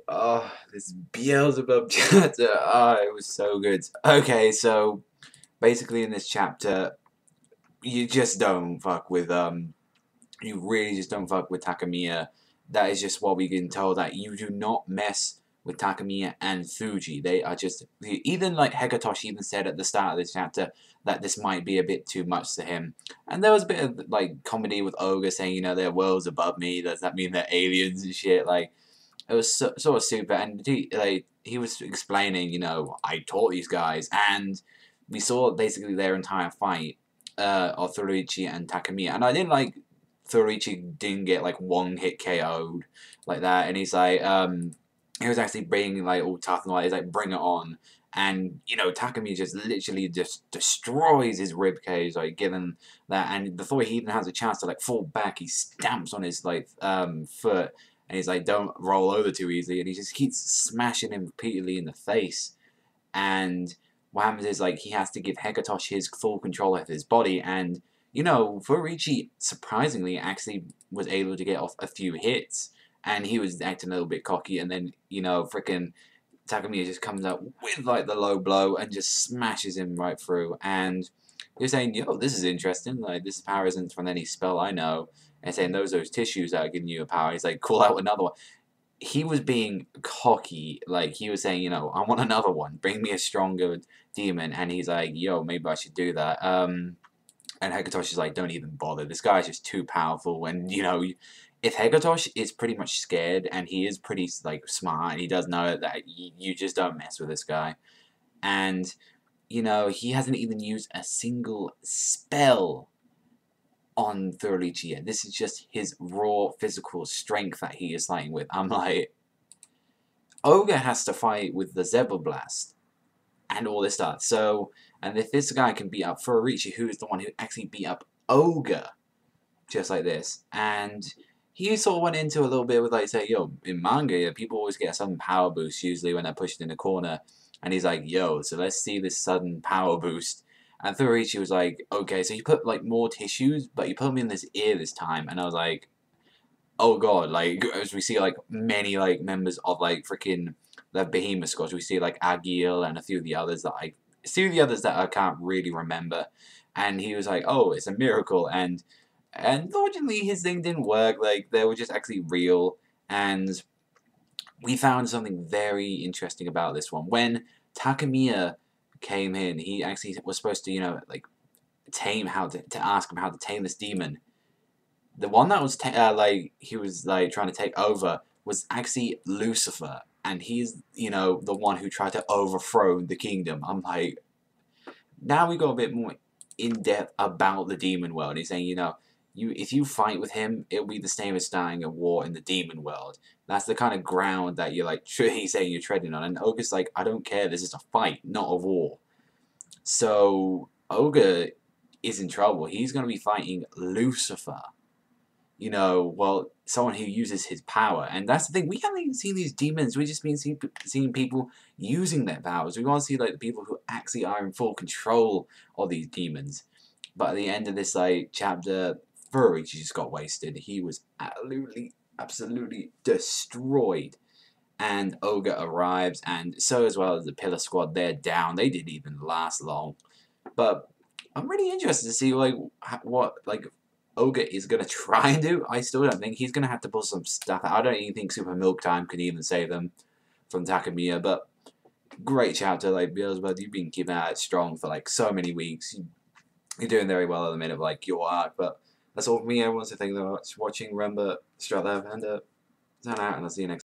Oh, this Beelzebub chapter. Oh, it was so good. Okay, so basically in this chapter, you just don't fuck with you really just don't fuck with Takamiya. That is just what we can told, that you do not mess with Takamiya and Fuji. They are just, even like Hekatoshi even said at the start of this chapter that this might be a bit too much to him. And there was a bit of like comedy with Ogre saying, you know, their world's above me. Does that mean they're aliens and shit? Like, it was sort of super, and he was explaining, you know, I taught these guys, and we saw basically their entire fight of Furuichi and Takamiya, and I didn't like Furuichi didn't get like one hit KO'd like that, and he's like, he was actually being like all tough and like, he's like, bring it on. And you know, Takamiya just literally just destroys his rib cage, like given that, and before he even has a chance to like fall back, he stamps on his like foot, and he's like, don't roll over too easily, and he just keeps smashing him repeatedly in the face. And what happens is, like, he has to give Hekatoshi his full control of his body, and, you know, Furuichi, surprisingly, actually was able to get off a few hits, and he was acting a little bit cocky, and then, you know, frickin' Takamiya just comes out with, like, the low blow, and just smashes him right through, and you're saying, yo, this is interesting, like, this power isn't from any spell I know, and saying those tissues that are giving you a power. He's like, call out another one. He was being cocky, like he was saying, you know, I want another one. Bring me a stronger demon. And he's like, yo, maybe I should do that. And Hekatoshi's like, don't even bother. This guy's just too powerful. And you know, if Hekatoshi is pretty much scared, and he is pretty like smart, and he does know that you just don't mess with this guy. And you know, he hasn't even used a single spell on Furuichi yet. This is just his raw physical strength that he is fighting with. I'm like, Ogre has to fight with the Zebra Blast and all this stuff. So, and if this guy can beat up Furuichi, who is the one who actually beat up Ogre, just like this, and he sort of went into a little bit with like, say, yo, in manga, yeah, people always get a sudden power boost usually when they're pushed in the corner, and he's like, yo, so let's see this sudden power boost. And Furuichi was like, okay, so you put like more tissues, but you put them in this ear this time, and I was like, oh god, like as we see like many like members of like freaking the Behemoth squad, we see like Agil and a few of the others that I can't really remember, and he was like, oh, it's a miracle, and unfortunately his thing didn't work. Like they were just actually real, and we found something very interesting about this one. When Takamiya came in, he actually was supposed to, you know, like tame to ask him how to tame this demon. The one that was like he was like trying to take over was actually Lucifer, and he's, you know, the one who tried to overthrow the kingdom. I'm like, now we got a bit more in depth about the demon world. He's saying, you know, if you fight with him, it'll be the same as starting a war in the demon world. That's the kind of ground that you're like, he's saying you're treading on. And Ogre's like, I don't care. This is a fight, not a war. So Ogre is in trouble. He's going to be fighting Lucifer. You know, well, someone who uses his power. And that's the thing, we haven't even seen these demons, we've just been seeing people using their powers. We want to see, like, the people who actually are in full control of these demons. But at the end of this, like, chapter, Furuichi just got wasted. He was absolutely destroyed. And Ogre arrives, and so as well as the Pillar Squad, they're down. They didn't even last long. But I'm really interested to see, like, what, like, Ogre is going to try and do. I still don't think he's going to have to pull some stuff out. I don't even think Super Milk Time could even save them from Takamiya, but great chapter. Like, Beelzebub, you've been keeping at it strong for like so many weeks. You're doing very well at the minute, like your arc, but that's all from me. Everyone, so thank you very much for watching. Remember, strap left and sign out, and I'll see you next time.